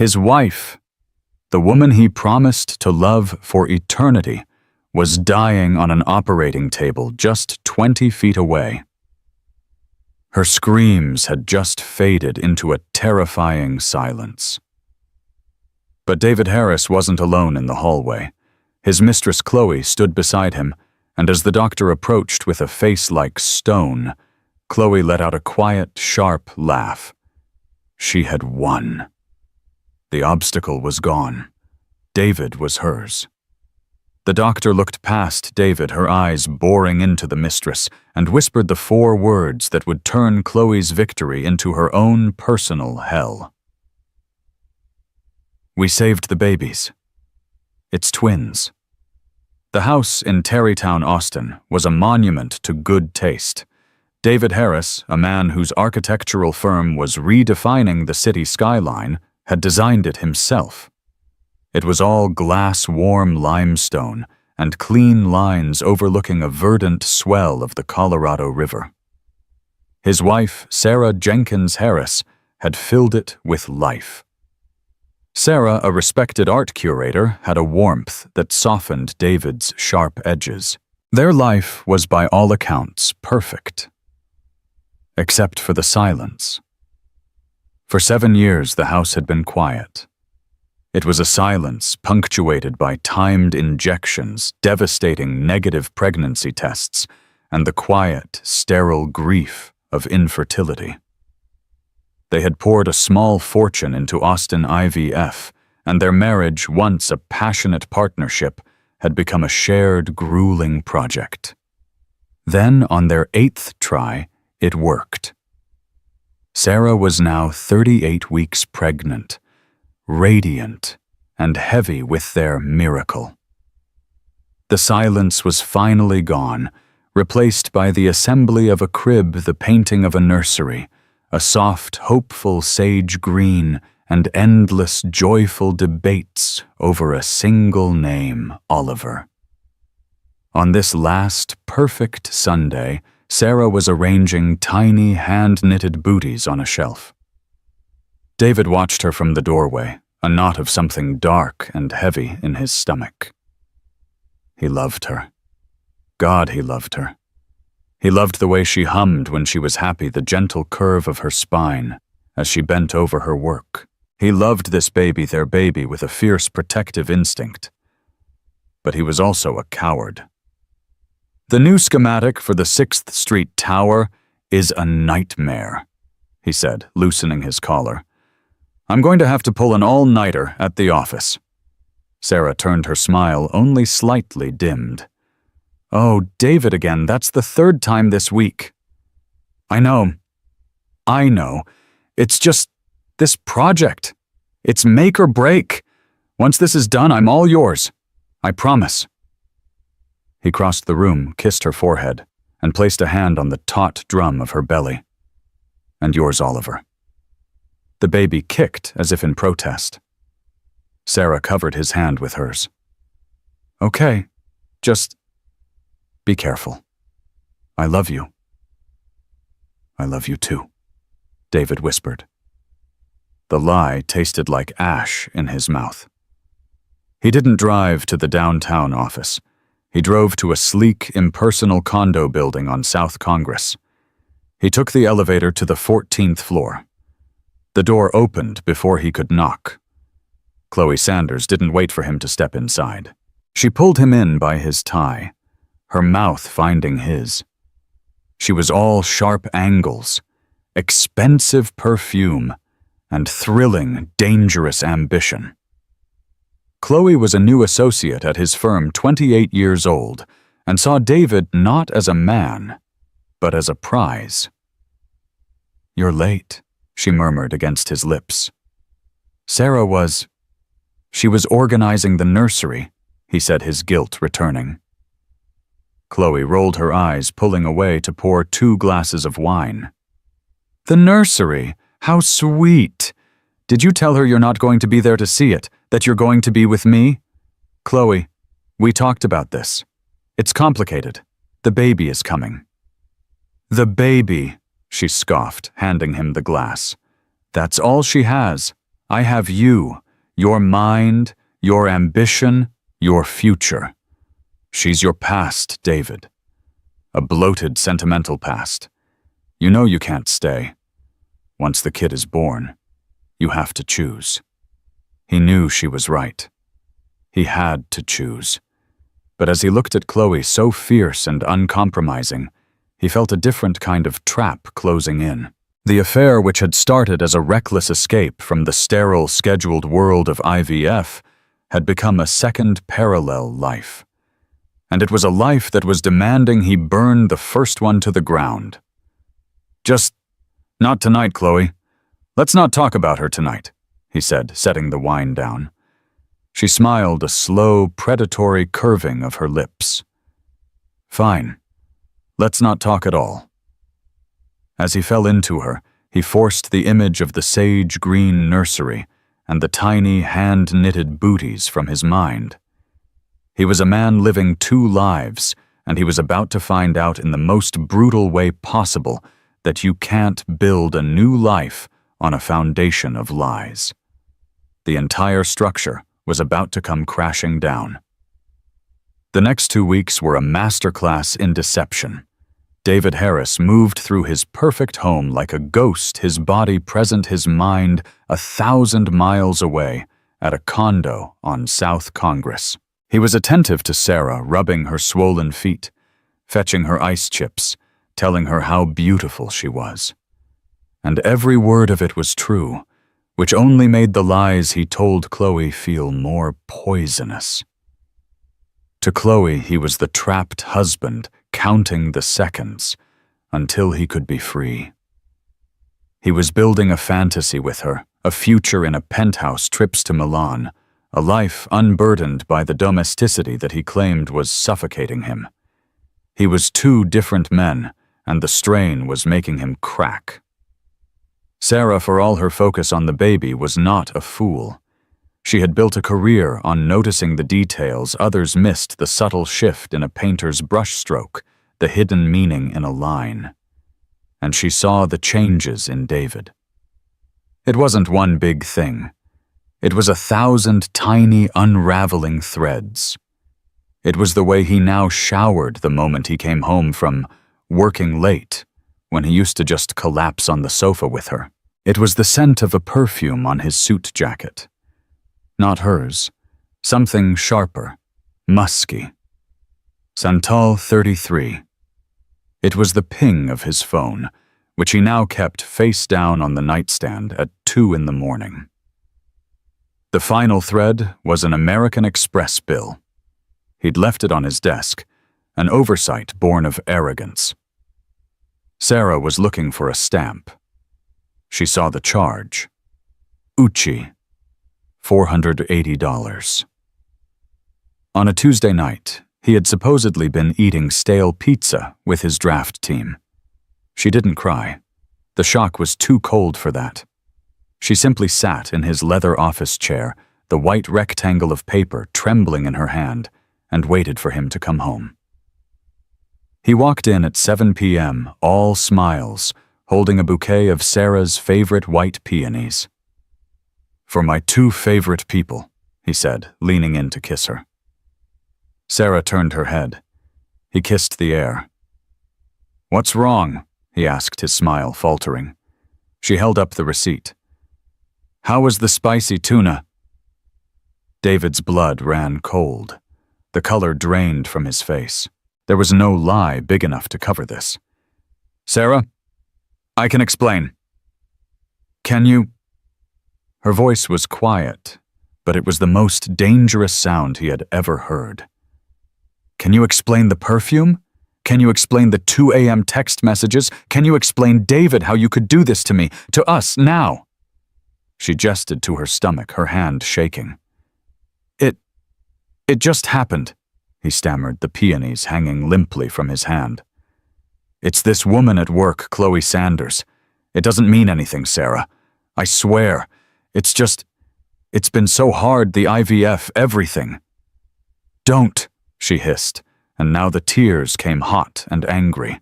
His wife, the woman he promised to love for eternity, was dying on an operating table just 20 feet away. Her screams had just faded into a terrifying silence. But David Harris wasn't alone in the hallway. His mistress Chloe stood beside him, and as the doctor approached with a face like stone, Chloe let out a quiet, sharp laugh. She had won. The obstacle was gone. David was hers. The doctor looked past David, her eyes boring into the mistress, and whispered the 4 words that would turn Chloe's victory into her own personal hell. We saved the babies. It's twins. The house in Tarrytown, Austin, was a monument to good taste. David Harris, a man whose architectural firm was redefining the city skyline, had designed it himself. It was all glass-warm limestone and clean lines overlooking a verdant swell of the Colorado River. His wife, Sarah Jenkins Harris, had filled it with life. Sarah, a respected art curator, had a warmth that softened David's sharp edges. Their life was by all accounts perfect. Except for the silence. For 7 years, the house had been quiet. It was a silence punctuated by timed injections, devastating negative pregnancy tests, and the quiet, sterile grief of infertility. They had poured a small fortune into Austin IVF, and their marriage, once a passionate partnership, had become a shared, grueling project. Then, on their 8th try, it worked. Sarah was now 38 weeks pregnant, radiant and heavy with their miracle. The silence was finally gone, replaced by the assembly of a crib, the painting of a nursery, a soft, hopeful sage green, and endless, joyful debates over a single name, Oliver. On this last, perfect Sunday, Sarah was arranging tiny, hand-knitted booties on a shelf. David watched her from the doorway, a knot of something dark and heavy in his stomach. He loved her. God, he loved her. He loved the way she hummed when she was happy, the gentle curve of her spine as she bent over her work. He loved this baby, their baby, with a fierce protective instinct. But he was also a coward. The new schematic for the 6th Street Tower is a nightmare, he said, loosening his collar. I'm going to have to pull an all-nighter at the office. Sarah turned her smile only slightly dimmed. Oh, David again, that's the 3rd time this week. I know. It's just this project. It's make or break. Once this is done, I'm all yours. I promise. He crossed the room, kissed her forehead, and placed a hand on the taut drum of her belly. And yours, Oliver. The baby kicked as if in protest. Sarah covered his hand with hers. Okay, just be careful. I love you. I love you too, David whispered. The lie tasted like ash in his mouth. He didn't drive to the downtown office. He drove to a sleek, impersonal condo building on South Congress. He took the elevator to the 14th floor. The door opened before he could knock. Chloe Sanders didn't wait for him to step inside. She pulled him in by his tie, her mouth finding his. She was all sharp angles, expensive perfume, and thrilling, dangerous ambition. Chloe was a new associate at his firm, 28 years old, and saw David not as a man, but as a prize. You're late, she murmured against his lips. She was organizing the nursery, he said, his guilt returning. Chloe rolled her eyes, pulling away to pour 2 glasses of wine. The nursery? How sweet! Did you tell her you're not going to be there to see it, that you're going to be with me? Chloe, we talked about this. It's complicated. The baby is coming. The baby, she scoffed, handing him the glass. That's all she has, I have you, your mind, your ambition, your future. She's your past, David. A bloated, sentimental past. You know you can't stay. Once the kid is born, you have to choose. He knew she was right. He had to choose. But as he looked at Chloe so fierce and uncompromising, he felt a different kind of trap closing in. The affair, which had started as a reckless escape from the sterile, scheduled world of IVF, had become a second parallel life. And it was a life that was demanding he burn the first one to the ground. Just not tonight, Chloe. Let's not talk about her tonight, he said, setting the wine down. She smiled, a slow, predatory curving of her lips. Fine. Let's not talk at all. As he fell into her, he forced the image of the sage-green nursery and the tiny, hand-knitted booties from his mind. He was a man living two lives, and he was about to find out in the most brutal way possible that you can't build a new life on a foundation of lies. The entire structure was about to come crashing down. The next 2 weeks were a masterclass in deception. David Harris moved through his perfect home like a ghost, his body present, his mind 1,000 miles away at a condo on South Congress. He was attentive to Sarah, rubbing her swollen feet, fetching her ice chips, telling her how beautiful she was. And every word of it was true, which only made the lies he told Chloe feel more poisonous. To Chloe, he was the trapped husband, counting the seconds until he could be free. He was building a fantasy with her, a future in a penthouse, trips to Milan, a life unburdened by the domesticity that he claimed was suffocating him. He was two different men, and the strain was making him crack. Sarah, for all her focus on the baby, was not a fool. She had built a career on noticing the details others missed, the subtle shift in a painter's brushstroke, the hidden meaning in a line. And she saw the changes in David. It wasn't one big thing. It was 1,000 tiny, unraveling threads. It was the way he now showered the moment he came home from working late, when he used to just collapse on the sofa with her. It was the scent of a perfume on his suit jacket. Not hers. Something sharper, musky. Santal 33. It was the ping of his phone, which he now kept face down on the nightstand at 2 in the morning. The final thread was an American Express bill. He'd left it on his desk, an oversight born of arrogance. Sarah was looking for a stamp. She saw the charge. Uchi. $480. On a Tuesday night, he had supposedly been eating stale pizza with his draft team. She didn't cry. The shock was too cold for that. She simply sat in his leather office chair, the white rectangle of paper trembling in her hand, and waited for him to come home. He walked in at 7 p.m., all smiles, holding a bouquet of Sarah's favorite white peonies. "For my two favorite people," he said, leaning in to kiss her. Sarah turned her head. He kissed the air. "What's wrong?" he asked, his smile faltering. She held up the receipt. "How was the spicy tuna?" David's blood ran cold. The color drained from his face. There was no lie big enough to cover this. "Sarah, I can explain." "Can you?" Her voice was quiet, but it was the most dangerous sound he had ever heard. "Can you explain the perfume? Can you explain the 2 a.m. text messages? Can you explain, David, how you could do this to me, to us, now?" She gestured to her stomach, her hand shaking. It just happened," he stammered, the peonies hanging limply from his hand. "It's this woman at work, Chloe Sanders. It doesn't mean anything, Sarah. I swear. It's been so hard, the IVF, everything." "Don't," she hissed, and now the tears came hot and angry.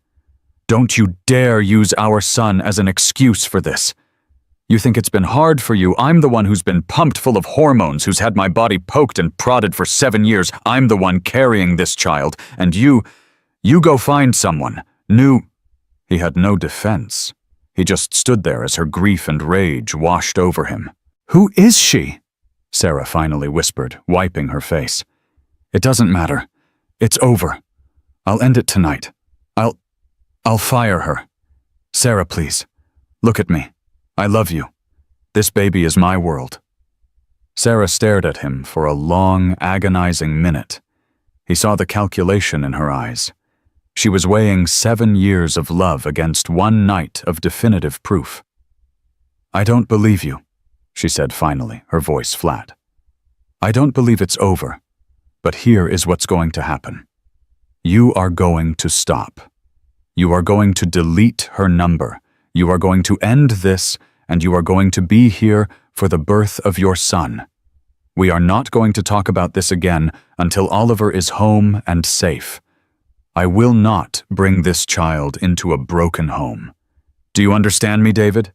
"Don't you dare use our son as an excuse for this. You think it's been hard for you. I'm the one who's been pumped full of hormones, who's had my body poked and prodded for 7 years. I'm the one carrying this child. And you go find someone. New. He had no defense. He just stood there as her grief and rage washed over him. Who is she? Sarah finally whispered, wiping her face. It doesn't matter. It's over. I'll end it tonight. I'll fire her. Sarah, please. Look at me. I love you. This baby is my world. Sarah stared at him for a long, agonizing minute. He saw the calculation in her eyes. She was weighing 7 years of love against 1 night of definitive proof. I don't believe you, she said finally, her voice flat. I don't believe it's over, but here is what's going to happen. You are going to stop. You are going to delete her number. You are going to end this, and you are going to be here for the birth of your son. We are not going to talk about this again until Oliver is home and safe. I will not bring this child into a broken home. Do you understand me, David?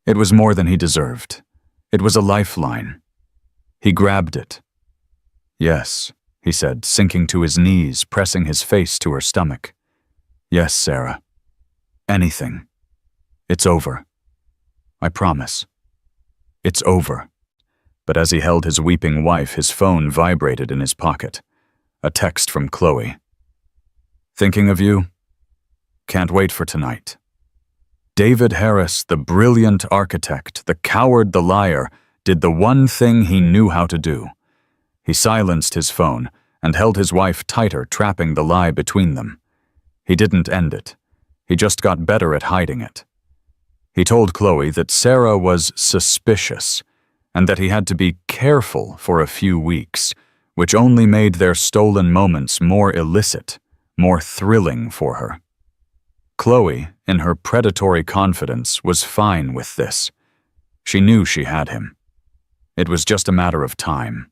It was more than he deserved. It was a lifeline. He grabbed it. Yes, he said, sinking to his knees, pressing his face to her stomach. Yes, Sarah. Anything. It's over. I promise. It's over. But as he held his weeping wife, his phone vibrated in his pocket. A text from Chloe. Thinking of you. Can't wait for tonight. David Harris, the brilliant architect, the coward, the liar, did the one thing he knew how to do. He silenced his phone and held his wife tighter, trapping the lie between them. He didn't end it. He just got better at hiding it. He told Chloe that Sarah was suspicious and that he had to be careful for a few weeks, which only made their stolen moments more illicit, more thrilling for her. Chloe, in her predatory confidence, was fine with this. She knew she had him. It was just a matter of time.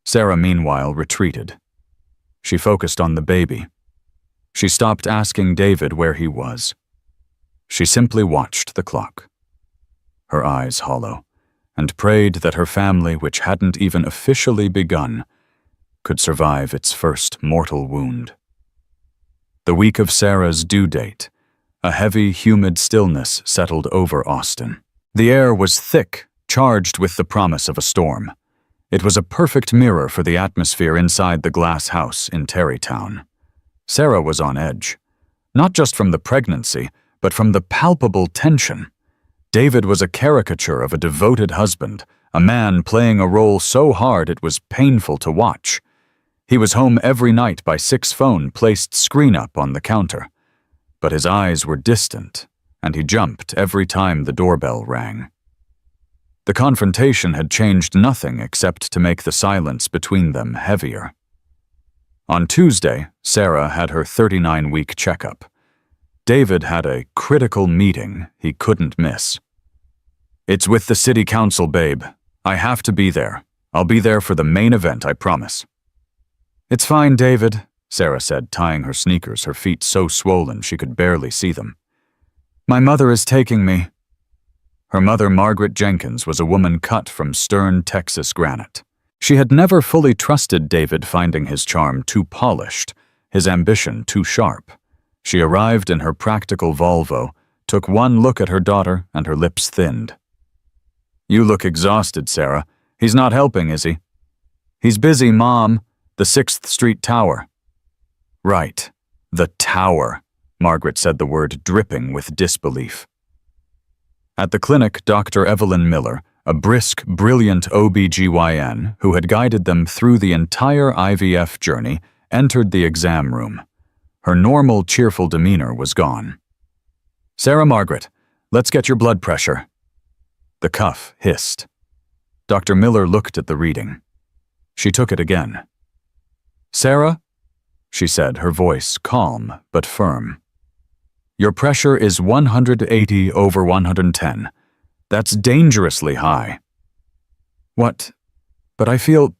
Sarah, meanwhile, retreated. She focused on the baby. She stopped asking David where he was. She simply watched the clock, her eyes hollow, and prayed that her family, which hadn't even officially begun, could survive its first mortal wound. The week of Sarah's due date, a heavy, humid stillness settled over Austin. The air was thick, charged with the promise of a storm. It was a perfect mirror for the atmosphere inside the glass house in Terrytown. Sarah was on edge, not just from the pregnancy, but from the palpable tension. David was a caricature of a devoted husband, a man playing a role so hard it was painful to watch. He was home every night by 6 phone placed screen up on the counter. But his eyes were distant, and he jumped every time the doorbell rang. The confrontation had changed nothing except to make the silence between them heavier. On Tuesday, Sarah had her 39-week checkup. David had a critical meeting he couldn't miss. It's with the city council, babe. I have to be there. I'll be there for the main event, I promise. It's fine, David, Sarah said, tying her sneakers, her feet so swollen she could barely see them. My mother is taking me. Her mother, Margaret Jenkins, was a woman cut from stern Texas granite. She had never fully trusted David, finding his charm too polished, his ambition too sharp. She arrived in her practical Volvo, took one look at her daughter, and her lips thinned. You look exhausted, Sarah. He's not helping, is he? He's busy, Mom. The 6th Street Tower. Right. The tower. Margaret said the word, dripping with disbelief. At the clinic, Dr. Evelyn Miller, a brisk, brilliant OB-GYN who had guided them through the entire IVF journey, entered the exam room. Her normal, cheerful demeanor was gone. Sarah Margaret, let's get your blood pressure. The cuff hissed. Dr. Miller looked at the reading. She took it again. Sarah, she said, her voice calm but firm. Your pressure is 180/110. That's dangerously high. What? But I feel...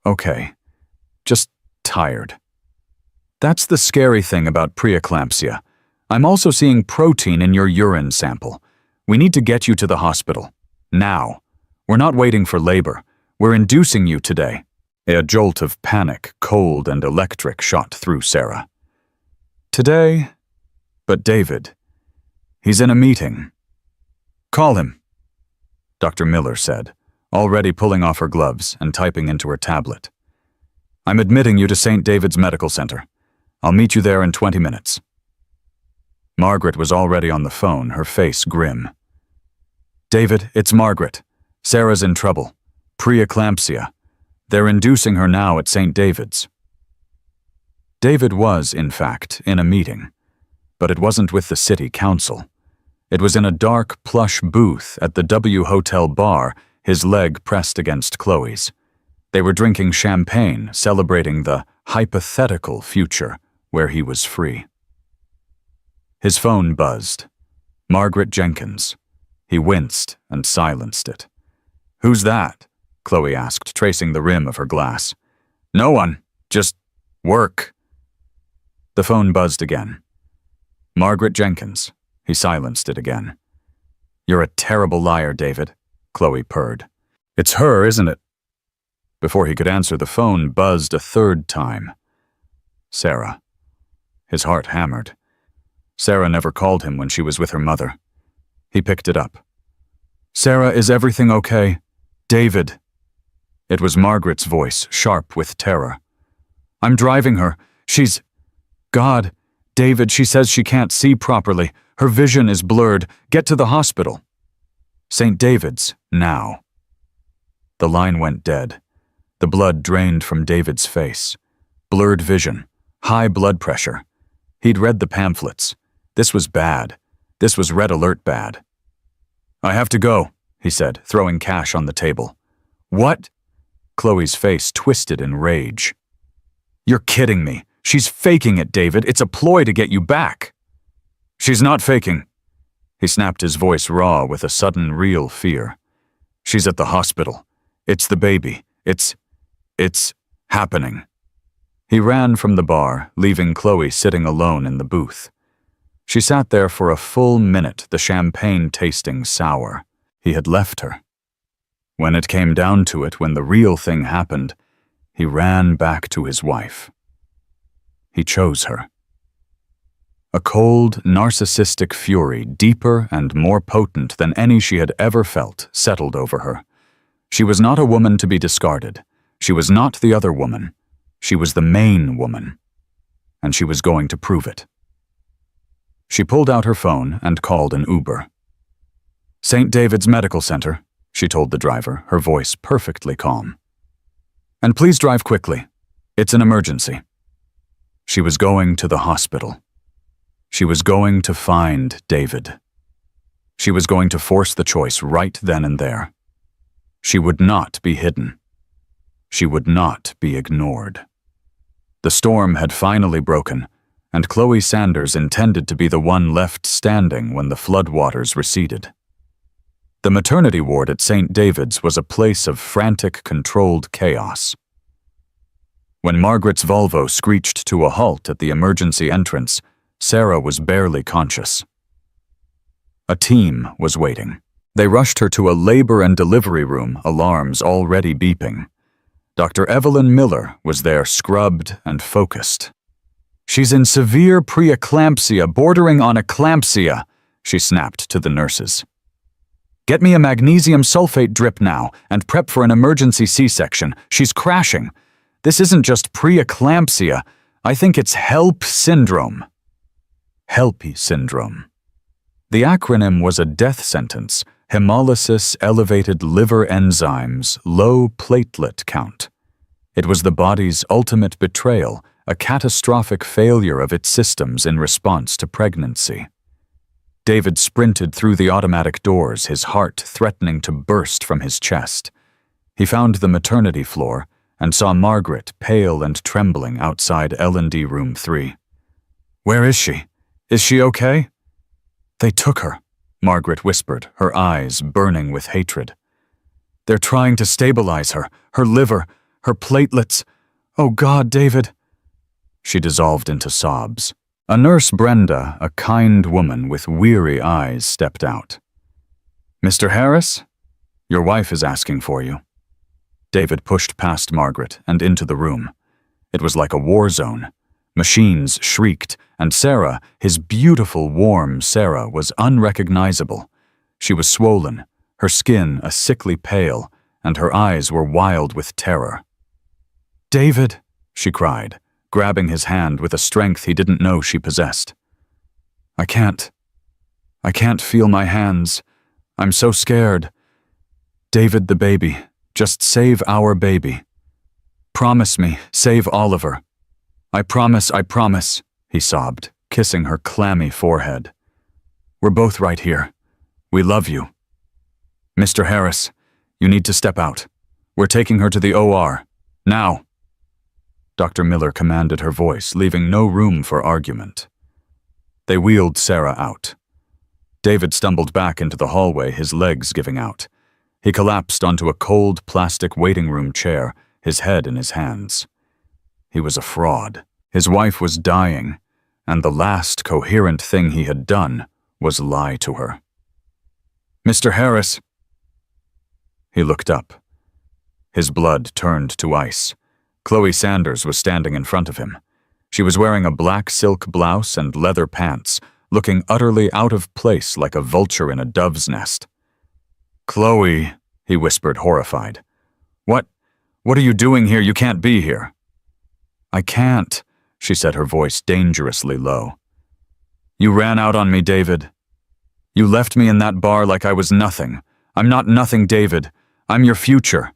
Okay. Just tired. That's the scary thing about preeclampsia. I'm also seeing protein in your urine sample. We need to get you to the hospital. Now. We're not waiting for labor. We're inducing you today." A jolt of panic, cold and electric, shot through Sarah. "Today? But David. He's in a meeting." "Call him," Dr. Miller said, already pulling off her gloves and typing into her tablet. "I'm admitting you to St. David's Medical Center. I'll meet you there in 20 minutes. Margaret was already on the phone, her face grim. "David, it's Margaret. Sarah's in trouble. Preeclampsia. They're inducing her now at St. David's." David was, in fact, in a meeting, but it wasn't with the city council. It was in a dark, plush booth at the W Hotel bar, his leg pressed against Chloe's. They were drinking champagne, celebrating the hypothetical future where he was free. His phone buzzed. Margaret Jenkins. He winced and silenced it. "Who's that?" Chloe asked, tracing the rim of her glass. "No one. Just work." The phone buzzed again. "Margaret Jenkins." He silenced it again. "You're a terrible liar, David," Chloe purred. "It's her, isn't it?" Before he could answer, the phone buzzed a third time. Sarah. His heart hammered. Sarah never called him when she was with her mother. He picked it up. "Sarah, is everything okay? David." It was Margaret's voice, sharp with terror. "I'm driving her. She's... God, David, she says she can't see properly. Her vision is blurred. Get to the hospital." "St. David's, now." The line went dead. The blood drained from David's face. Blurred vision. High blood pressure. He'd read the pamphlets. This was bad. This was red alert bad. "I have to go," he said, throwing cash on the table. "What?" Chloe's face twisted in rage. "You're kidding me. She's faking it, David. It's a ploy to get you back." "She's not faking." He snapped, his voice raw with a sudden real fear. "She's at the hospital. It's the baby. It's happening." He ran from the bar, leaving Chloe sitting alone in the booth. She sat there for a full minute, the champagne tasting sour. He had left her. When it came down to it, when the real thing happened, he ran back to his wife. He chose her. A cold, narcissistic fury, deeper and more potent than any she had ever felt, settled over her. She was not a woman to be discarded. She was not the other woman. She was the main woman. And she was going to prove it. She pulled out her phone and called an Uber. "St. David's Medical Center," she told the driver, her voice perfectly calm. "And please drive quickly. It's an emergency." She was going to the hospital. She was going to find David. She was going to force the choice right then and there. She would not be hidden. She would not be ignored. The storm had finally broken, and Chloe Sanders intended to be the one left standing when the floodwaters receded. The maternity ward at St. David's was a place of frantic, controlled chaos. When Margaret's Volvo screeched to a halt at the emergency entrance, Sarah was barely conscious. A team was waiting. They rushed her to a labor and delivery room, alarms already beeping. Dr. Evelyn Miller was there, scrubbed and focused. "She's in severe preeclampsia, bordering on eclampsia," she snapped to the nurses. "Get me a magnesium sulfate drip now and prep for an emergency C-section. She's crashing. This isn't just preeclampsia. I think it's HELP syndrome." HELP syndrome. The acronym was a death sentence: hemolysis, elevated liver enzymes, low platelet count. It was the body's ultimate betrayal, a catastrophic failure of its systems in response to pregnancy. David sprinted through the automatic doors, his heart threatening to burst from his chest. He found the maternity floor and saw Margaret, pale and trembling, outside L&D room 3. "Where is she? Is she okay?" "They took her," Margaret whispered, her eyes burning with hatred. "They're trying to stabilize her, her liver, her platelets. Oh God, David." She dissolved into sobs. A nurse, Brenda, a kind woman with weary eyes, stepped out. Mr. Harris? Your wife is asking for you. David pushed past Margaret and into the room. It was like a war zone. Machines shrieked, and Sarah, his beautiful, warm Sarah, was unrecognizable. She was swollen, her skin a sickly pale, and her eyes were wild with terror. "David," she cried, grabbing his hand with a strength he didn't know she possessed. I can't feel my hands. I'm so scared. David, the baby. Just save our baby. Promise me, save Oliver. I promise, he sobbed, kissing her clammy forehead. We're both right here. We love you. Mr. Harris, you need to step out. We're taking her to the OR. Now. Dr. Miller commanded her voice, leaving no room for argument. They wheeled Sarah out. David stumbled back into the hallway, his legs giving out. He collapsed onto a cold plastic waiting room chair, his head in his hands. He was a fraud. His wife was dying, and the last coherent thing he had done was lie to her. Mr. Harris. He looked up. His blood turned to ice. Chloe Sanders was standing in front of him. She was wearing a black silk blouse and leather pants, looking utterly out of place like a vulture in a dove's nest. Chloe, he whispered, horrified. What are you doing here? You can't be here. I can't, she said, her voice dangerously low. You ran out on me, David. You left me in that bar like I was nothing. I'm not nothing, David. I'm your future.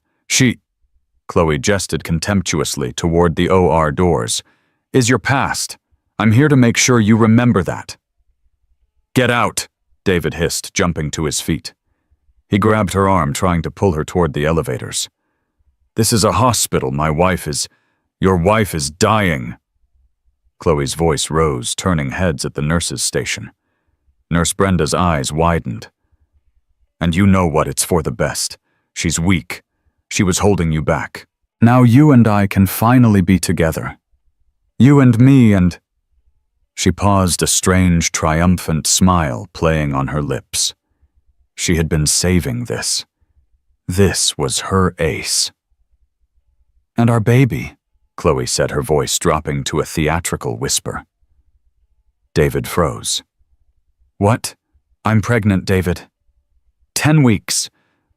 Chloe gestured contemptuously toward the OR doors. Is your past. I'm here to make sure you remember that. Get out, David hissed, jumping to his feet. He grabbed her arm, trying to pull her toward the elevators. This is a hospital. Your wife is dying. Chloe's voice rose, turning heads at the nurse's station. Nurse Brenda's eyes widened. And you know what, it's for the best. She's weak. She was holding you back. Now you and I can finally be together. You and me and... She paused, a strange, triumphant smile playing on her lips. She had been saving this. This was her ace. And our baby, Chloe said, her voice dropping to a theatrical whisper. David froze. What? I'm pregnant, David. 10 weeks.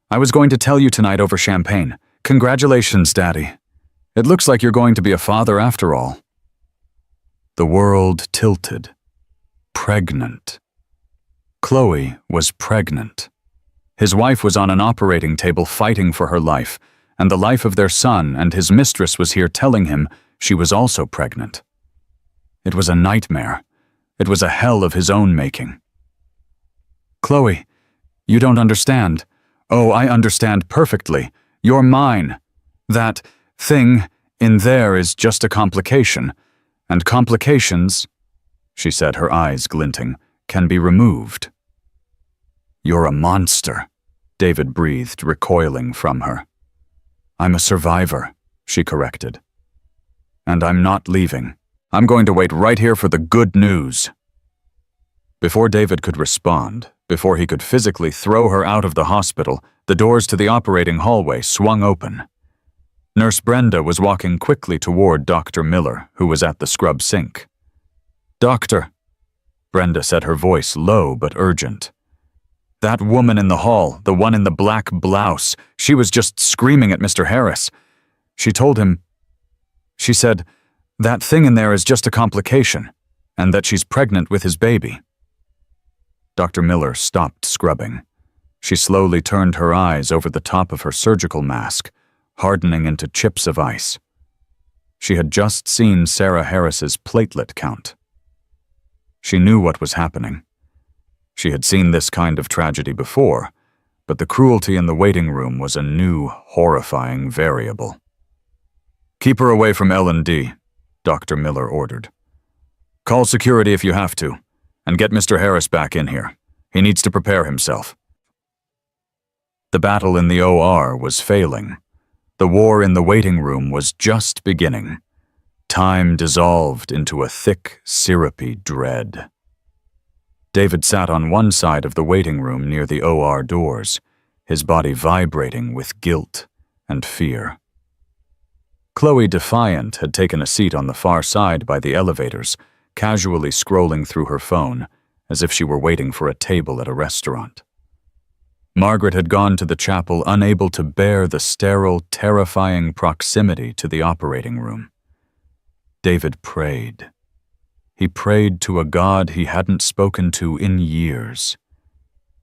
I was going to tell you tonight over champagne. Congratulations, Daddy. It looks like you're going to be a father after all. The world tilted. Pregnant. Chloe was pregnant. His wife was on an operating table fighting for her life, and the life of their son, and his mistress was here telling him she was also pregnant. It was a nightmare. It was a hell of his own making. Chloe, you don't understand. Oh, I understand perfectly. You're mine. That thing in there is just a complication. And complications, she said, her eyes glinting, can be removed. You're a monster, David breathed, recoiling from her. I'm a survivor, she corrected. And I'm not leaving. I'm going to wait right here for the good news. Before David could respond, before he could physically throw her out of the hospital, the doors to the operating hallway swung open. Nurse Brenda was walking quickly toward Dr. Miller, who was at the scrub sink. Doctor, Brenda said, her voice low but urgent. That woman in the hall, the one in the black blouse, she was just screaming at Mr. Harris. She said, that thing in there is just a complication, and that she's pregnant with his baby. Dr. Miller stopped scrubbing. She slowly turned her eyes over the top of her surgical mask, hardening into chips of ice. She had just seen Sarah Harris's platelet count. She knew what was happening. She had seen this kind of tragedy before, but the cruelty in the waiting room was a new, horrifying variable. Keep her away from L&D, Dr. Miller ordered. Call security if you have to, and get Mr. Harris back in here. He needs to prepare himself. The battle in the OR was failing. The war in the waiting room was just beginning. Time dissolved into a thick, syrupy dread. David sat on one side of the waiting room near the OR doors, his body vibrating with guilt and fear. Chloe, defiant, had taken a seat on the far side by the elevators, casually scrolling through her phone, as if she were waiting for a table at a restaurant. Margaret had gone to the chapel, unable to bear the sterile, terrifying proximity to the operating room. David prayed. He prayed to a God he hadn't spoken to in years.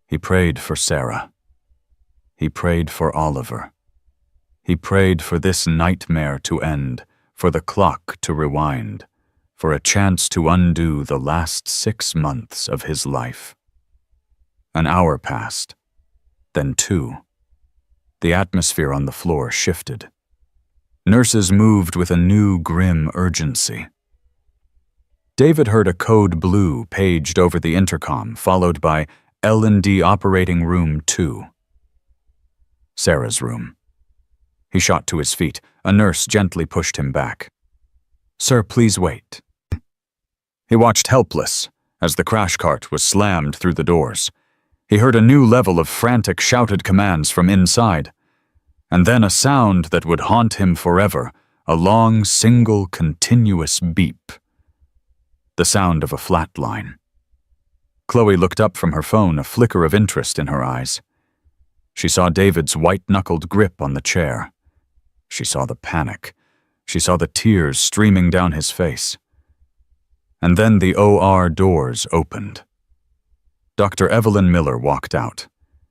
He prayed for Sarah. He prayed for Oliver. He prayed for this nightmare to end, for the clock to rewind, for a chance to undo the last 6 months of his life. An hour passed, then 2. The atmosphere on the floor shifted. Nurses moved with a new grim urgency. David heard a code blue paged over the intercom, followed by L&D Operating Room 2. Sarah's room. He shot to his feet. A nurse gently pushed him back. "Sir, please wait." He watched helpless as the crash cart was slammed through the doors. He heard a new level of frantic shouted commands from inside, and then a sound that would haunt him forever, a long, single, continuous beep. The sound of a flat line. Chloe looked up from her phone, a flicker of interest in her eyes. She saw David's white-knuckled grip on the chair. She saw the panic. She saw the tears streaming down his face. And then the OR doors opened. Dr. Evelyn Miller walked out.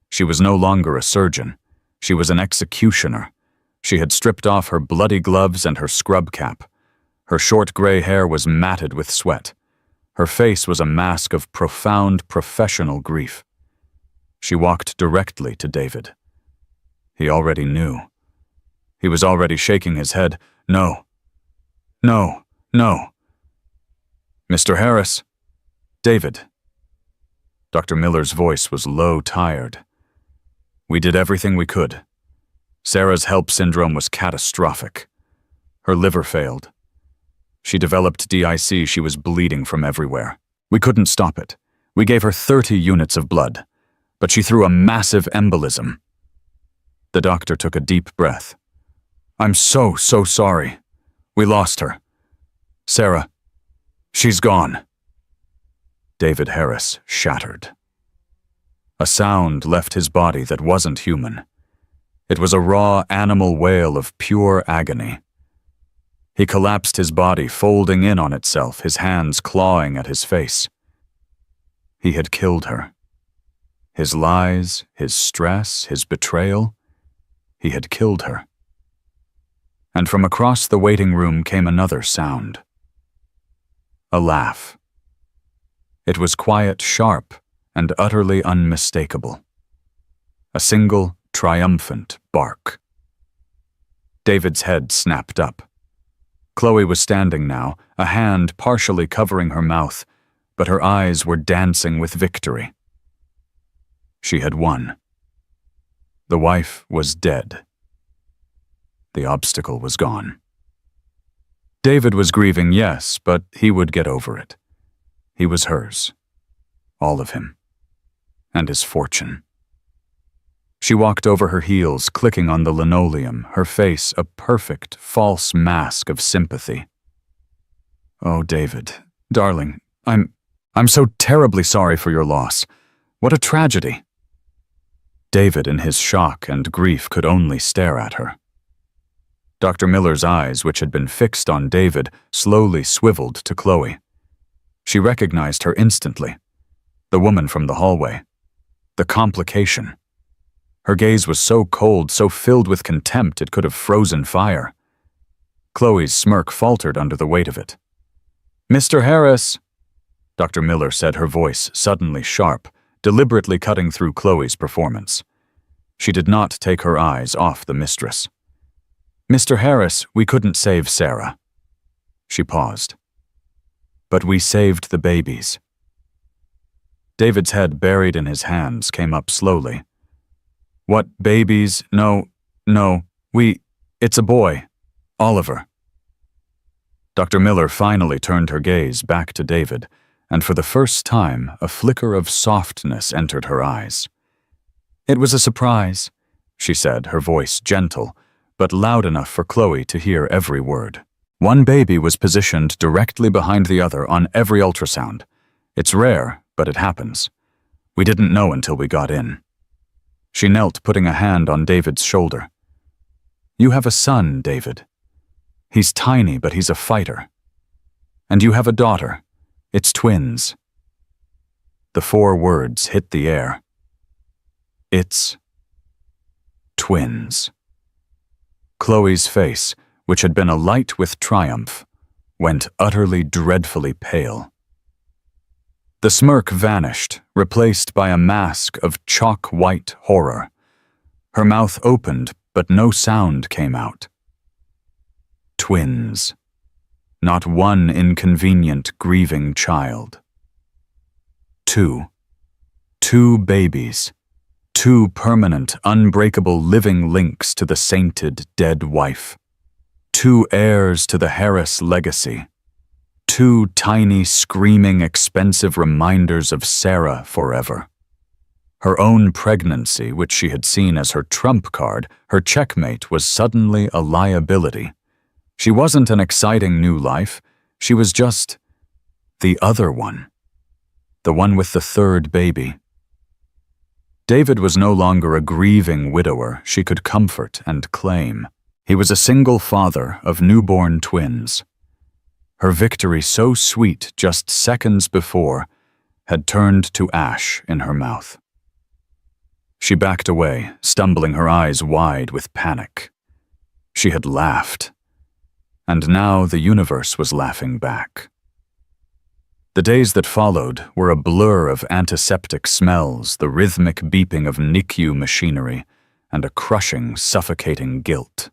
She was no longer a surgeon. She was an executioner. She had stripped off her bloody gloves and her scrub cap. Her short gray hair was matted with sweat. Her face was a mask of profound professional grief. She walked directly to David. He already knew. He was already shaking his head. "No. No. No." "Mr. Harris." "David." Dr. Miller's voice was low, tired. "We did everything we could. Sarah's HELP syndrome was catastrophic. Her liver failed. She developed DIC. She was bleeding from everywhere. We couldn't stop it. We gave her 30 units of blood, but she threw a massive embolism." The doctor took a deep breath. "I'm so sorry. We lost her. Sarah, she's gone." David Harris shattered. A sound left his body that wasn't human. It was a raw animal wail of pure agony. He collapsed his body, folding in on itself, his hands clawing at his face. He had killed her. His lies, his stress, his betrayal, he had killed her. And from across the waiting room came another sound. A laugh. It was quiet, sharp, and utterly unmistakable. A single, triumphant bark. David's head snapped up. Chloe was standing now, a hand partially covering her mouth, but her eyes were dancing with victory. She had won. The wife was dead. The obstacle was gone. David was grieving, yes, but he would get over it. He was hers. All of him. And his fortune. She walked over her heels, clicking on the linoleum, her face a perfect, false mask of sympathy. "Oh, David, darling, I'm so terribly sorry for your loss. What a tragedy." David, in his shock and grief, could only stare at her. Dr. Miller's eyes, which had been fixed on David, slowly swiveled to Chloe. She recognized her instantly. The woman from the hallway. The complication. Her gaze was so cold, so filled with contempt it could have frozen fire. Chloe's smirk faltered under the weight of it. "Mr. Harris," Dr. Miller said, her voice suddenly sharp, deliberately cutting through Chloe's performance. She did not take her eyes off the mistress. "Mr. Harris, we couldn't save Sarah." She paused. "But we saved the babies." David's head, buried in his hands, came up slowly. "What babies? No, it's a boy. Oliver." Dr. Miller finally turned her gaze back to David, and for the first time a flicker of softness entered her eyes. "It was a surprise," she said, her voice gentle, but loud enough for Chloe to hear every word. One baby was positioned directly behind the other on every ultrasound. It's rare, but it happens. We didn't know until we got in. She knelt, putting a hand on David's shoulder. "You have a son, David. He's tiny, but he's a fighter. And you have a daughter. It's twins." The 4 words hit the air. It's twins. Chloe's face, which had been alight with triumph, went utterly dreadfully pale. The smirk vanished, replaced by a mask of chalk-white horror. Her mouth opened, but no sound came out. Twins. Not one inconvenient, grieving child. 2. 2 babies. 2 permanent, unbreakable living links to the sainted dead wife. 2 heirs to the Harris legacy. 2 tiny, screaming, expensive reminders of Sarah forever. Her own pregnancy, which she had seen as her trump card, her checkmate, was suddenly a liability. She wasn't an exciting new life. She was just the other one. The one with the 3rd baby. David was no longer a grieving widower she could comfort and claim. He was a single father of newborn twins. Her victory, so sweet just seconds before, had turned to ash in her mouth. She backed away, stumbling, her eyes wide with panic. She had laughed, and now the universe was laughing back. The days that followed were a blur of antiseptic smells, the rhythmic beeping of NICU machinery, and a crushing, suffocating guilt.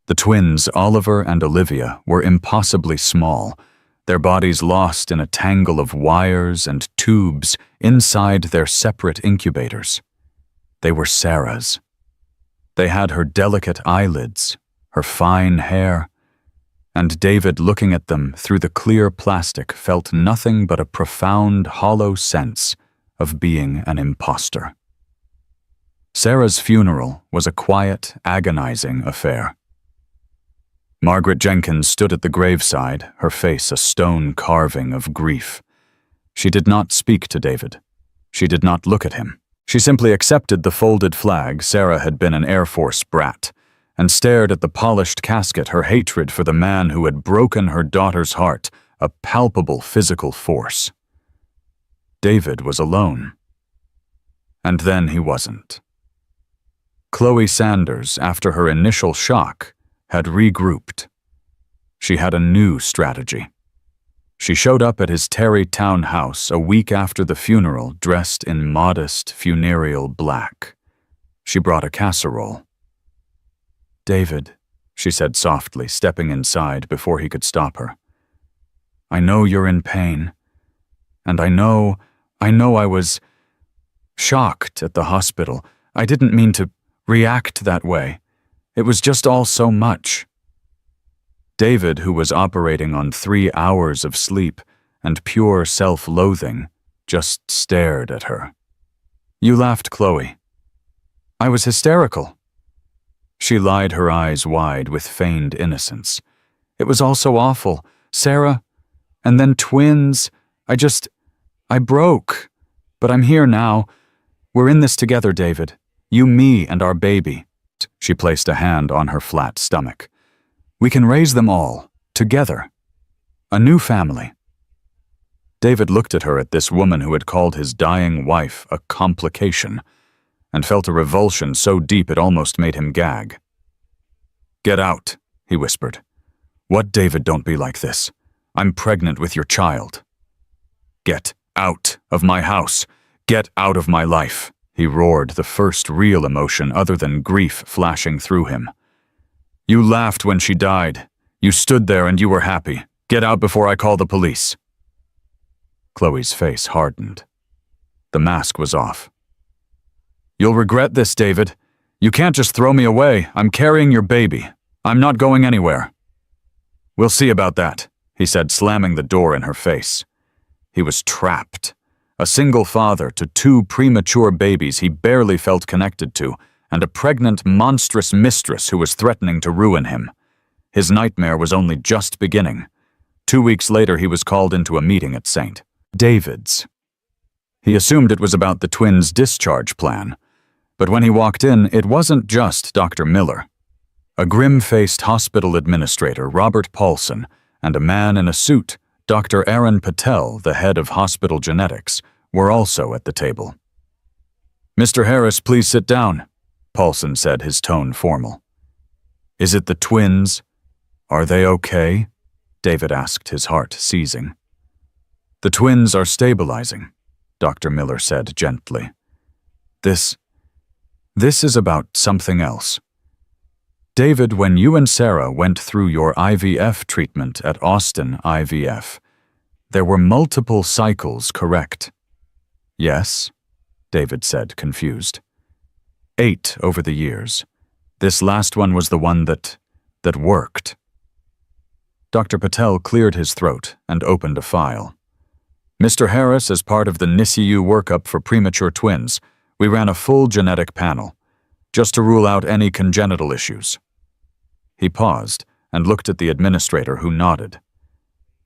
The twins, Oliver and Olivia, were impossibly small, their bodies lost in a tangle of wires and tubes inside their separate incubators. They were Sarah's. They had her delicate eyelids, her fine hair, and David, looking at them through the clear plastic, felt nothing but a profound, hollow sense of being an imposter. Sarah's funeral was a quiet, agonizing affair. Margaret Jenkins stood at the graveside, her face a stone carving of grief. She did not speak to David. She did not look at him. She simply accepted the folded flag. Sarah had been an Air Force brat, and stared at the polished casket, her hatred for the man who had broken her daughter's heart, a palpable physical force. David was alone. And then he wasn't. Chloe Sanders, after her initial shock, had regrouped. She had a new strategy. She showed up at his Terrytown house a week after the funeral, dressed in modest funereal black. She brought a casserole. "David," she said softly, stepping inside before he could stop her. "I know you're in pain, and I know I was shocked at the hospital. I didn't mean to react that way. It was just all so much." David, who was operating on 3 hours of sleep and pure self-loathing, just stared at her. "You laughed, Chloe." "I was hysterical." She lied, her eyes wide with feigned innocence. "It was all so awful. Sarah, and then twins. I broke. But I'm here now. We're in this together, David. You, me, and our baby." She placed a hand on her flat stomach. "We can raise them all, together. A new family." David looked at her, at this woman who had called his dying wife a complication, and felt a revulsion so deep it almost made him gag. "Get out," he whispered. "What, David, don't be like this. I'm pregnant with your child." "Get out of my house. Get out of my life," he roared, the first real emotion other than grief flashing through him. "You laughed when she died. You stood there and you were happy. Get out before I call the police." Chloe's face hardened. The mask was off. "You'll regret this, David. You can't just throw me away. I'm carrying your baby. I'm not going anywhere." "We'll see about that," he said, slamming the door in her face. He was trapped. A single father to 2 premature babies he barely felt connected to, and a pregnant, monstrous mistress who was threatening to ruin him. His nightmare was only just beginning. 2 weeks later, he was called into a meeting at St. David's. He assumed it was about the twins' discharge plan. But when he walked in, it wasn't just Dr. Miller. A grim-faced hospital administrator, Robert Paulson, and a man in a suit, Dr. Aaron Patel, the head of hospital genetics, were also at the table. "Mr. Harris, please sit down," Paulson said, his tone formal. "Is it the twins? Are they okay?" David asked, his heart seizing. "The twins are stabilizing," Dr. Miller said gently. This is about something else. David, when you and Sarah went through your IVF treatment at Austin IVF, there were multiple cycles, correct?" "Yes," David said, confused. 8 over the years. This last one was the one that worked. Dr. Patel cleared his throat and opened a file. "Mr. Harris, as part of the NICU workup for premature twins, we ran a full genetic panel, just to rule out any congenital issues." He paused and looked at the administrator, who nodded.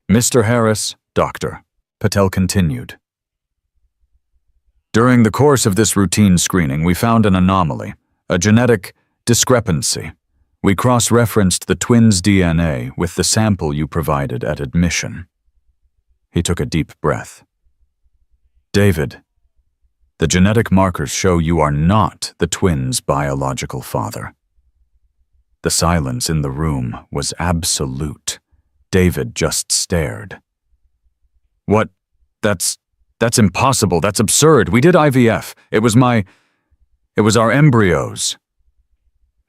"Mr. Harris, Doctor," Patel continued. "During the course of this routine screening, we found an anomaly, a genetic discrepancy. We cross-referenced the twins' DNA with the sample you provided at admission." He took a deep breath. "David, the genetic markers show you are not the twins' biological father." The silence in the room was absolute. David just stared. "What? That's impossible. That's absurd. We did IVF. It was our embryos."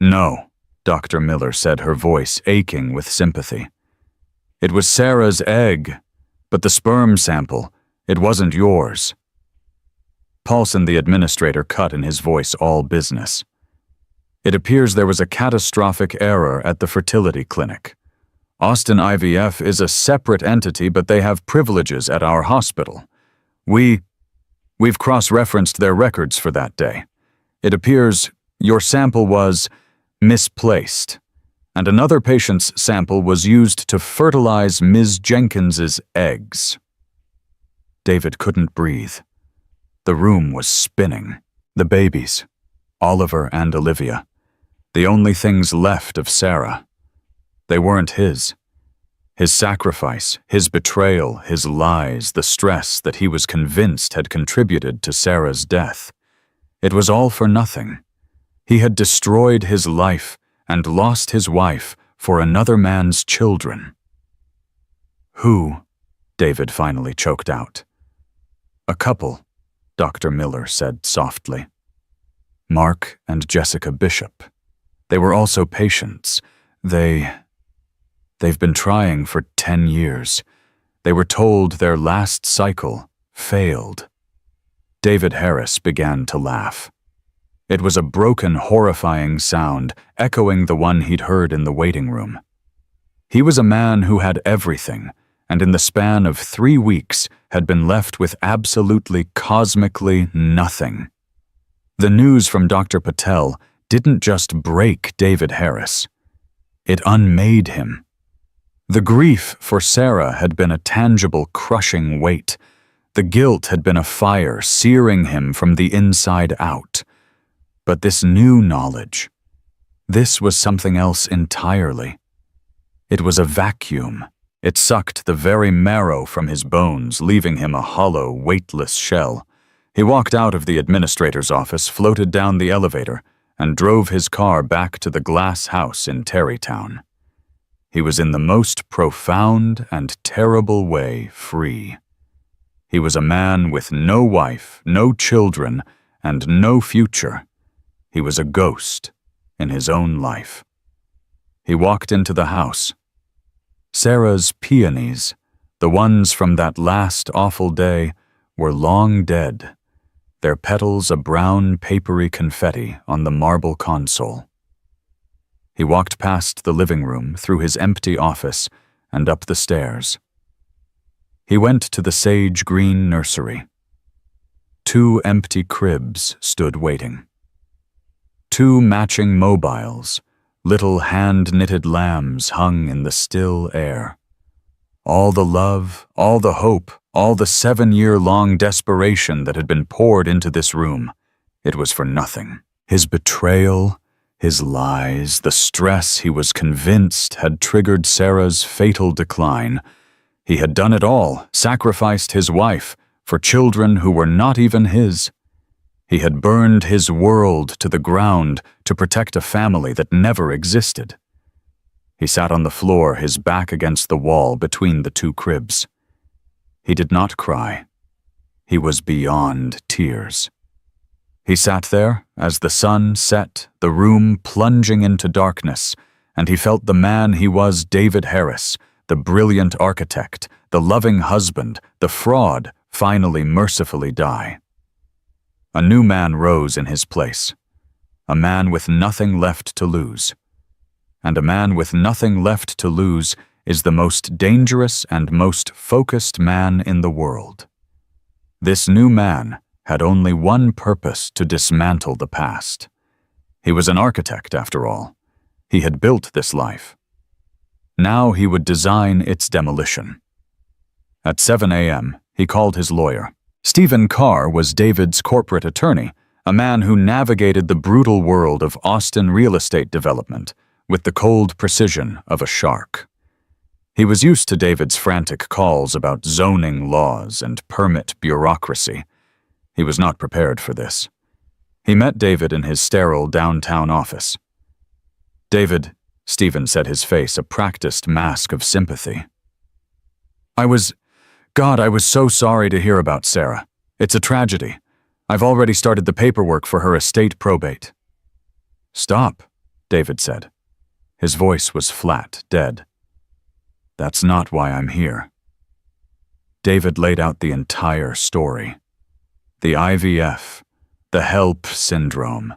"No," Dr. Miller said, her voice aching with sympathy. "It was Sarah's egg, but the sperm sample, it wasn't yours." Paulson, the administrator, cut in his voice all business. "It appears there was a catastrophic error at the fertility clinic. Austin IVF is a separate entity, but they have privileges at our hospital. We've cross-referenced their records for that day. It appears your sample was misplaced, and another patient's sample was used to fertilize Ms. Jenkins's eggs." David couldn't breathe. The room was spinning. The babies, Oliver and Olivia, the only things left of Sarah. They weren't his. His sacrifice, his betrayal, his lies, the stress that he was convinced had contributed to Sarah's death. It was all for nothing. He had destroyed his life and lost his wife for another man's children. "Who?" David finally choked out. "A couple," Dr. Miller said softly. "Mark and Jessica Bishop. They were also patients. They've been trying for 10 years. They were told their last cycle failed." David Harris began to laugh. It was a broken, horrifying sound, echoing the one he'd heard in the waiting room. He was a man who had everything, and in the span of 3 weeks had been left with absolutely, cosmically nothing. The news from Dr. Patel didn't just break David Harris. It unmade him. The grief for Sarah had been a tangible, crushing weight. The guilt had been a fire searing him from the inside out. But this new knowledge, this was something else entirely. It was a vacuum. It sucked the very marrow from his bones, leaving him a hollow, weightless shell. He walked out of the administrator's office, floated down the elevator, and drove his car back to the glass house in Tarrytown. He was in the most profound and terrible way free. He was a man with no wife, no children, and no future. He was a ghost in his own life. He walked into the house. Sarah's peonies, the ones from that last awful day, were long dead, their petals a brown, papery confetti on the marble console. He walked past the living room, through his empty office, and up the stairs. He went to the sage green nursery. 2 empty cribs stood waiting. 2 matching mobiles, little hand-knitted lambs hung in the still air. All the love, all the hope, all the 7-year-long desperation that had been poured into this room, it was for nothing. His betrayal, his lies, the stress he was convinced had triggered Sarah's fatal decline. He had done it all, sacrificed his wife, for children who were not even his. He had burned his world to the ground to protect a family that never existed. He sat on the floor, his back against the wall between the 2 cribs. He did not cry. He was beyond tears. He sat there as the sun set, the room plunging into darkness, and he felt the man he was, David Harris, the brilliant architect, the loving husband, the fraud, finally mercifully die. A new man rose in his place, a man with nothing left to lose. And a man with nothing left to lose is the most dangerous and most focused man in the world. This new man had only one purpose: to dismantle the past. He was an architect, after all. He had built this life. Now he would design its demolition. At 7 a.m., he called his lawyer. Stephen Carr was David's corporate attorney, a man who navigated the brutal world of Austin real estate development with the cold precision of a shark. He was used to David's frantic calls about zoning laws and permit bureaucracy. He was not prepared for this. He met David in his sterile downtown office. "David," Stephen said, his face a practiced mask of sympathy. I was so sorry to hear about Sarah. It's a tragedy. I've already started the paperwork for her estate probate." "Stop," David said. His voice was flat, dead. "That's not why I'm here." David laid out the entire story. The IVF, the HELP syndrome,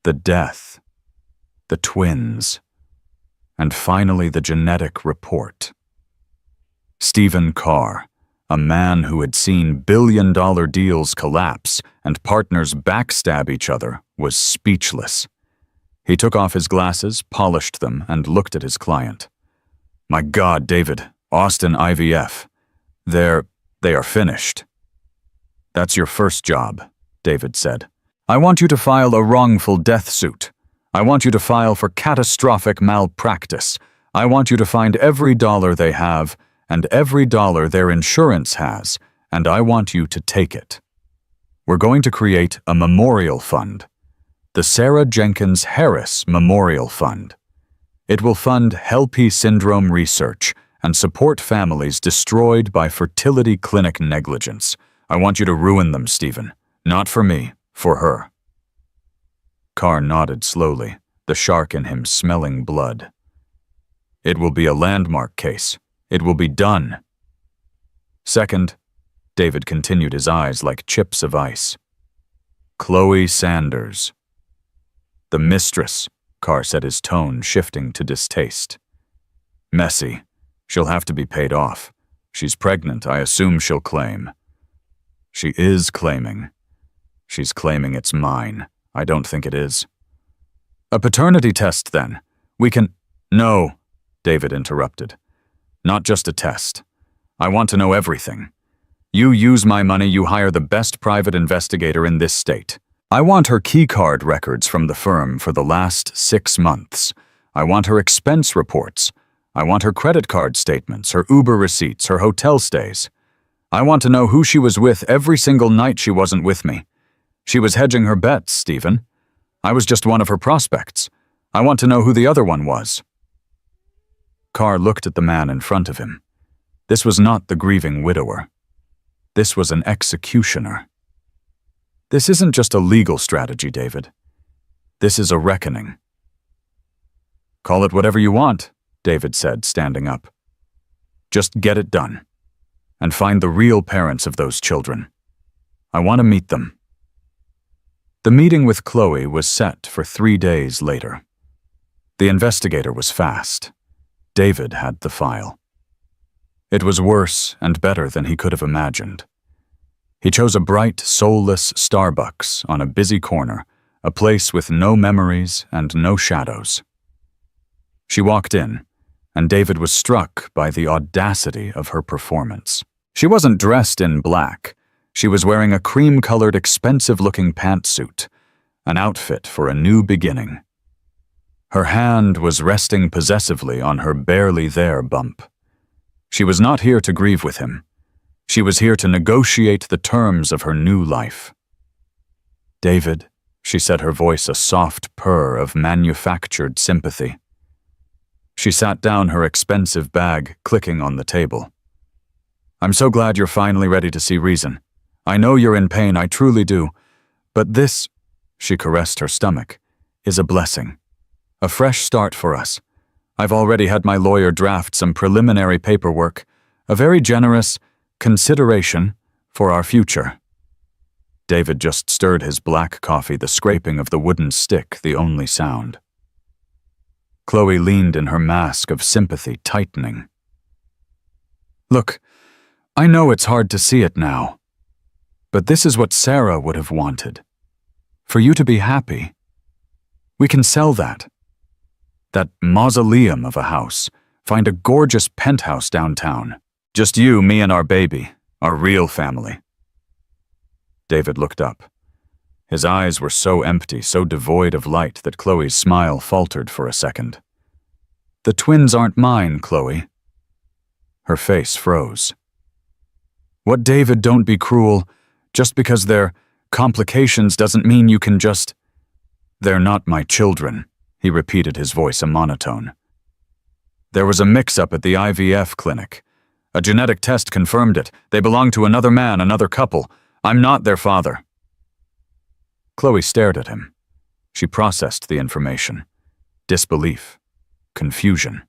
the death, the twins, and finally the genetic report. Stephen Carr, a man who had seen billion-dollar deals collapse and partners backstab each other, was speechless. He took off his glasses, polished them, and looked at his client. "My God, David, Austin IVF. They are finished." "That's your first job," David said. "I want you to file a wrongful death suit. I want you to file for catastrophic malpractice. I want you to find every dollar they have and every dollar their insurance has, and I want you to take it. We're going to create a memorial fund, the Sarah Jenkins Harris Memorial Fund. It will fund HELP syndrome research and support families destroyed by fertility clinic negligence. I want you to ruin them, Stephen. Not for me, for her." Carr nodded slowly, the shark in him smelling blood. "It will be a landmark case. It will be done." "Second," David continued, his eyes like chips of ice. "Chloe Sanders." "The Mistress," Carr said, his tone shifting to distaste. "Messy. She'll have to be paid off. She's pregnant. I assume she'll claim." "She is claiming." "She's claiming it's mine. I don't think it is." "A paternity test, then. We can—" "No," David interrupted. "Not just a test. I want to know everything. You use my money, you hire the best private investigator in this state. I want her keycard records from the firm for the last 6 months. I want her expense reports. I want her credit card statements, her Uber receipts, her hotel stays. I want to know who she was with every single night she wasn't with me. She was hedging her bets, Stephen. I was just one of her prospects. I want to know who the other one was." Carr looked at the man in front of him. This was not the grieving widower. This was an executioner. This isn't just a legal strategy, David. This is a reckoning. "Call it whatever you want," David said, standing up. "Just get it done. And find the real parents of those children. I want to meet them." The meeting with Chloe was set for 3 days later. The investigator was fast. David had the file. It was worse and better than he could have imagined. He chose a bright, soulless Starbucks on a busy corner, a place with no memories and no shadows. She walked in, and David was struck by the audacity of her performance. She wasn't dressed in black. She was wearing a cream-colored, expensive-looking pantsuit, an outfit for a new beginning. Her hand was resting possessively on her barely there bump. She was not here to grieve with him. She was here to negotiate the terms of her new life. "David," she said, her voice a soft purr of manufactured sympathy. She sat down, her expensive bag clicking on the table. "I'm so glad you're finally ready to see reason. I know you're in pain, I truly do. But this," she caressed her stomach, "is a blessing. A fresh start for us. I've already had my lawyer draft some preliminary paperwork, a very generous consideration for our future." David just stirred his black coffee, the scraping of the wooden stick the only sound. Chloe leaned in, her mask of sympathy tightening. "Look, I know it's hard to see it now, but this is what Sarah would have wanted. For you to be happy. We can sell that. That mausoleum of a house, find a gorgeous penthouse downtown. Just you, me, and our baby, our real family." David looked up. His eyes were so empty, so devoid of light that Chloe's smile faltered for a second. "The twins aren't mine, Chloe." Her face froze. "What, David, don't be cruel. Just because they're complications doesn't mean you can just—" "They're not my children," he repeated, his voice a monotone. "There was a mix-up at the IVF clinic. A genetic test confirmed it. They belong to another man, another couple. I'm not their father." Chloe stared at him. She processed the information. Disbelief. Confusion.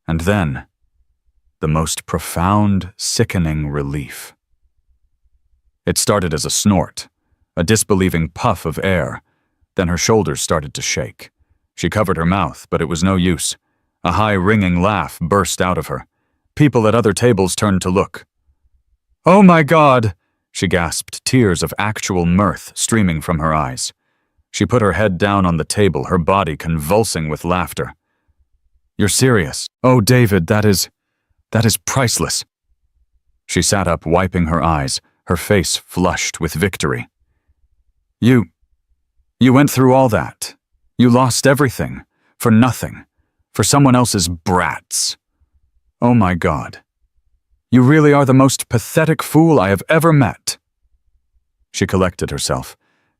And then, the most profound, sickening relief. It started as a snort, a disbelieving puff of air. Then her shoulders started to shake. She covered her mouth, but it was no use. A high, ringing laugh burst out of her. People at other tables turned to look. "Oh my God!" she gasped, tears of actual mirth streaming from her eyes. She put her head down on the table, her body convulsing with laughter. "You're serious? Oh, David, that is priceless." She sat up, wiping her eyes, her face flushed with victory. You went through all that. You lost everything, for nothing, for someone else's brats. Oh my God. You really are the most pathetic fool I have ever met." She collected herself,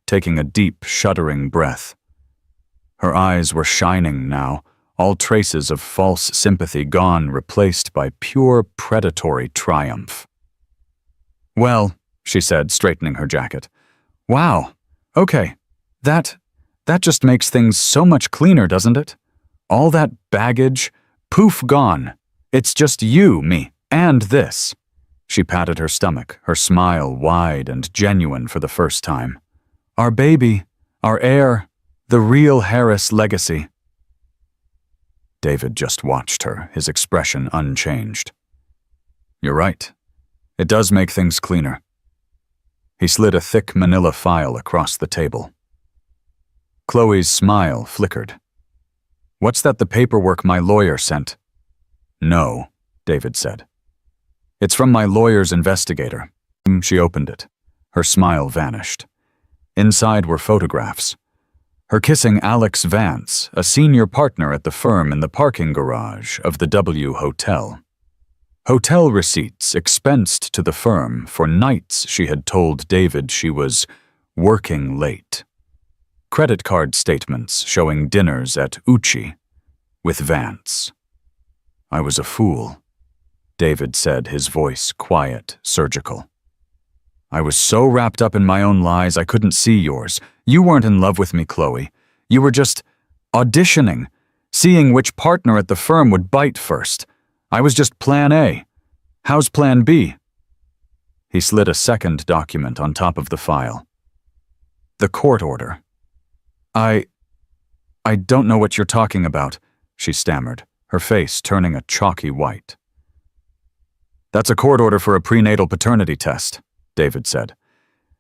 taking a deep, shuddering breath. Her eyes were shining now, all traces of false sympathy gone, replaced by pure predatory triumph. "Well," she said, straightening her jacket. "Wow, okay, that just makes things so much cleaner, doesn't it? All that baggage, poof, gone. It's just you, me, and this." She patted her stomach, her smile wide and genuine for the first time. "Our baby, our heir, the real Harris legacy." David just watched her, his expression unchanged. "You're right. It does make things cleaner." He slid a thick manila file across the table. Chloe's smile flickered. "What's that, the paperwork my lawyer sent?" "No," David said. "It's from my lawyer's investigator." She opened it. Her smile vanished. Inside were photographs. Her kissing Alex Vance, a senior partner at the firm, in the parking garage of the W Hotel. Hotel receipts expensed to the firm for nights she had told David she was working late. Credit card statements showing dinners at Uchi with Vance. "I was a fool," David said, his voice quiet, surgical. "I was so wrapped up in my own lies I couldn't see yours. You weren't in love with me, Chloe. You were just auditioning, seeing which partner at the firm would bite first. I was just plan A. How's plan B?" He slid a second document on top of the file. "The court order." I don't know what you're talking about," she stammered, her face turning a chalky white. That's a court order for a prenatal paternity test, David said.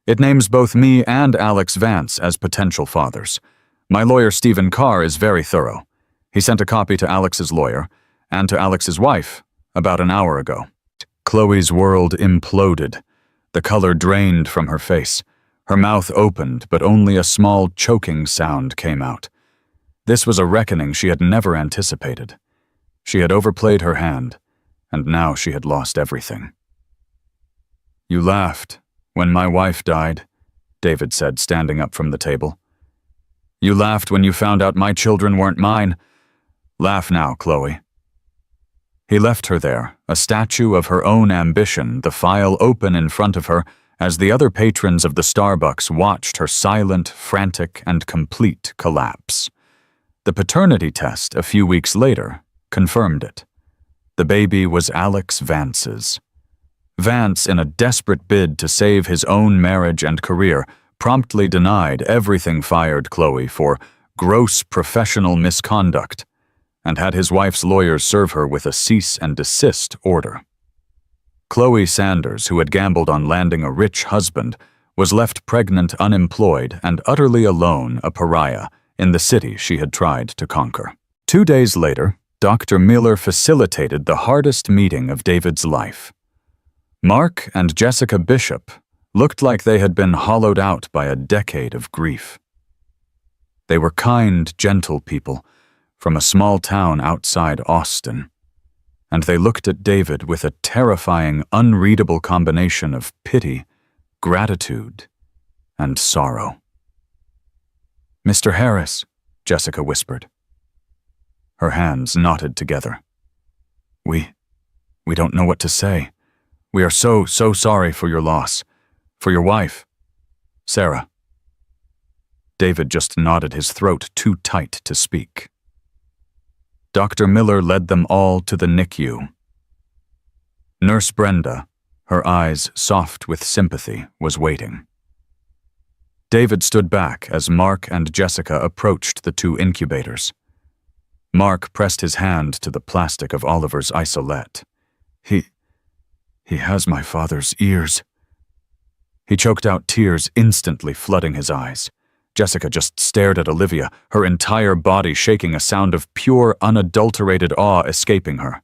It names both me and Alex Vance as potential fathers. My lawyer, Stephen Carr, is very thorough. He sent a copy to Alex's lawyer and to Alex's wife about an hour ago. Chloe's world imploded. The color drained from her face. Her mouth opened, but only a small choking sound came out. This was a reckoning she had never anticipated. She had overplayed her hand, and now she had lost everything. You laughed when my wife died, David said, standing up from the table. You laughed when you found out my children weren't mine. Laugh now, Chloe. He left her there, a statue of her own ambition, the file open in front of her, as the other patrons of the Starbucks watched her silent, frantic, and complete collapse. The paternity test a few weeks later confirmed it. The baby was Alex Vance's. Vance, in a desperate bid to save his own marriage and career, promptly denied everything, fired Chloe for gross professional misconduct, and had his wife's lawyers serve her with a cease and desist order. Chloe Sanders, who had gambled on landing a rich husband, was left pregnant, unemployed, and utterly alone, a pariah, in the city she had tried to conquer. 2 days later, Dr. Miller facilitated the hardest meeting of David's life. Mark and Jessica Bishop looked like they had been hollowed out by a decade of grief. They were kind, gentle people from a small town outside Austin, and they looked at David with a terrifying, unreadable combination of pity, gratitude, and sorrow. Mr. Harris, Jessica whispered. Her hands knotted together. We don't know what to say. We are so sorry for your loss. For your wife, Sarah. David just nodded, his throat too tight to speak. Dr. Miller led them all to the NICU. Nurse Brenda, her eyes soft with sympathy, was waiting. David stood back as Mark and Jessica approached the 2 incubators. Mark pressed his hand to the plastic of Oliver's isolette. He has my father's ears. He choked out, tears instantly flooding his eyes. Jessica just stared at Olivia, her entire body shaking, a sound of pure, unadulterated awe escaping her.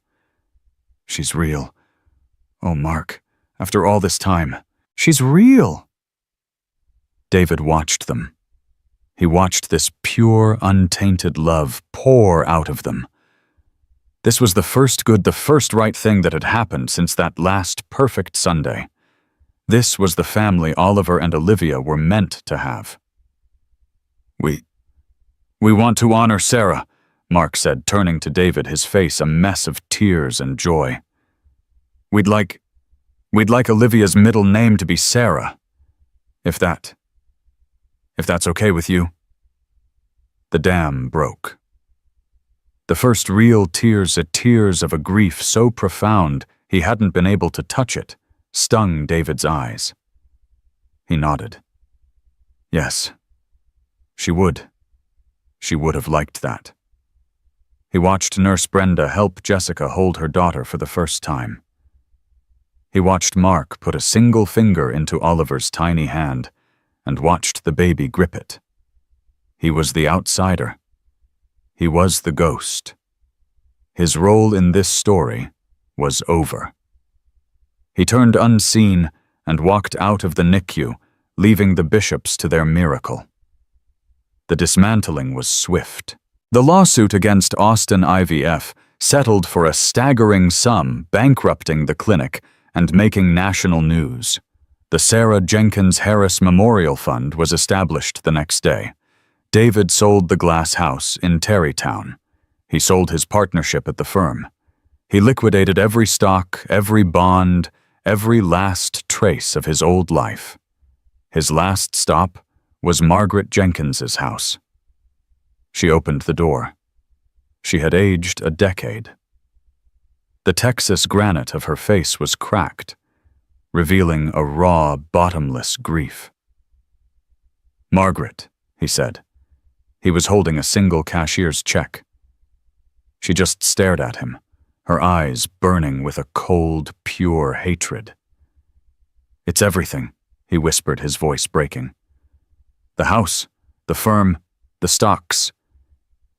She's real. Oh, Mark, after all this time, she's real. David watched them. He watched this pure, untainted love pour out of them. This was the first good, the first right thing that had happened since that last perfect Sunday. This was the family Oliver and Olivia were meant to have. We want to honor Sarah, Mark said, turning to David, his face a mess of tears and joy. We'd like Olivia's middle name to be Sarah, if that's okay with you. The dam broke. The first real tears of a grief so profound he hadn't been able to touch it, stung David's eyes. He nodded. Yes, she would. She would have liked that. He watched Nurse Brenda help Jessica hold her daughter for the first time. He watched Mark put a single finger into Oliver's tiny hand and watched the baby grip it. He was the outsider. He was the ghost. His role in this story was over. He turned unseen and walked out of the NICU, leaving the Bishops to their miracle. The dismantling was swift. The lawsuit against Austin IVF settled for a staggering sum, bankrupting the clinic and making national news. The Sarah Jenkins Harris Memorial Fund was established the next day. David sold the glass house in Tarrytown. He sold his partnership at the firm. He liquidated every stock, every bond, every last trace of his old life. His last stop was Margaret Jenkins's house. She opened the door. She had aged a decade. The Texas granite of her face was cracked, revealing a raw, bottomless grief. Margaret, he said. He was holding a single cashier's check. She just stared at him, her eyes burning with a cold, pure hatred. "It's everything," he whispered, his voice breaking. "The house, the firm, the stocks.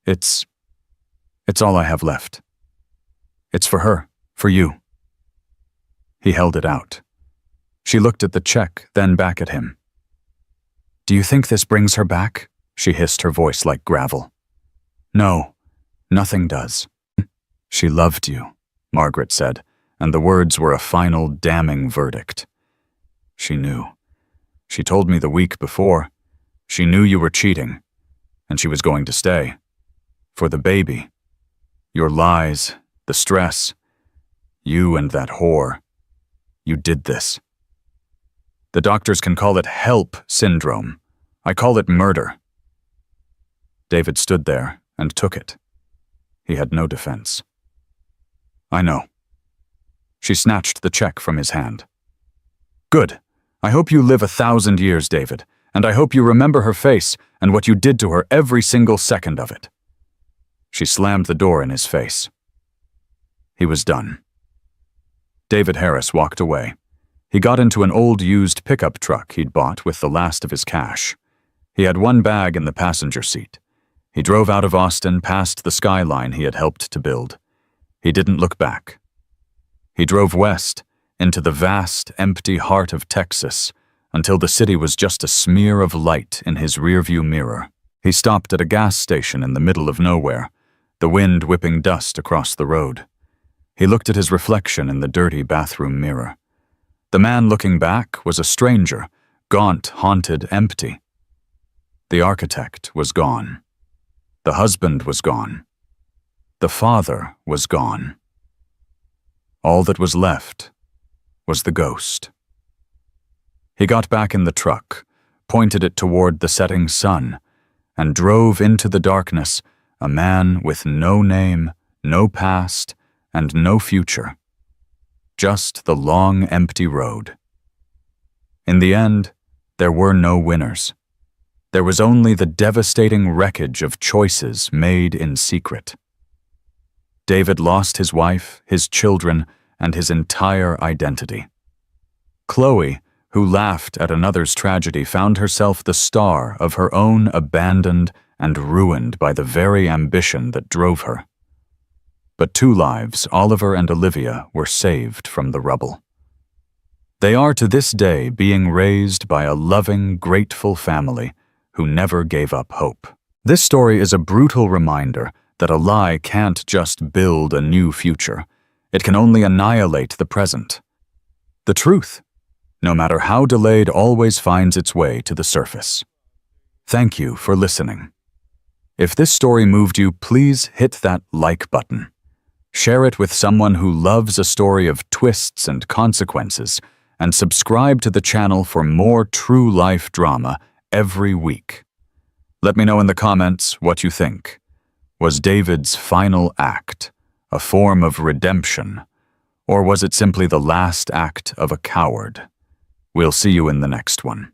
It's all I have left. It's for her, for you." He held it out. She looked at the check, then back at him. "Do you think this brings her back?" she hissed, her voice like gravel. "No, nothing does." "She loved you," Margaret said, and the words were a final, damning verdict. "She knew. She told me the week before. She knew you were cheating, and she was going to stay. For the baby. Your lies, the stress. You and that whore. You did this. The doctors can call it HELP syndrome. I call it murder." David stood there and took it. He had no defense. "I know." She snatched the check from his hand. "Good. I hope you live 1,000 years, David, and I hope you remember her face and what you did to her every single second of it." She slammed the door in his face. He was done. David Harris walked away. He got into an old used pickup truck he'd bought with the last of his cash. He had one bag in the passenger seat. He drove out of Austin past the skyline he had helped to build. He didn't look back. He drove west into the vast, empty heart of Texas until the city was just a smear of light in his rearview mirror. He stopped at a gas station in the middle of nowhere, the wind whipping dust across the road. He looked at his reflection in the dirty bathroom mirror. The man looking back was a stranger, gaunt, haunted, empty. The architect was gone. The husband was gone. The father was gone. All that was left was the ghost. He got back in the truck, pointed it toward the setting sun, and drove into the darkness, a man with no name, no past, and no future. Just the long, empty road. In the end, there were no winners. There was only the devastating wreckage of choices made in secret. David lost his wife, his children, and his entire identity. Chloe, who laughed at another's tragedy, found herself the star of her own, abandoned and ruined by the very ambition that drove her. But two lives, Oliver and Olivia, were saved from the rubble. They are to this day being raised by a loving, grateful family who never gave up hope. This story is a brutal reminder that a lie can't just build a new future. It can only annihilate the present. The truth, no matter how delayed, always finds its way to the surface. Thank you for listening. If this story moved you, please hit that like button. Share it with someone who loves a story of twists and consequences, and subscribe to the channel for more true life drama every week. Let me know in the comments what you think. Was David's final act a form of redemption, or was it simply the last act of a coward? We'll see you in the next one.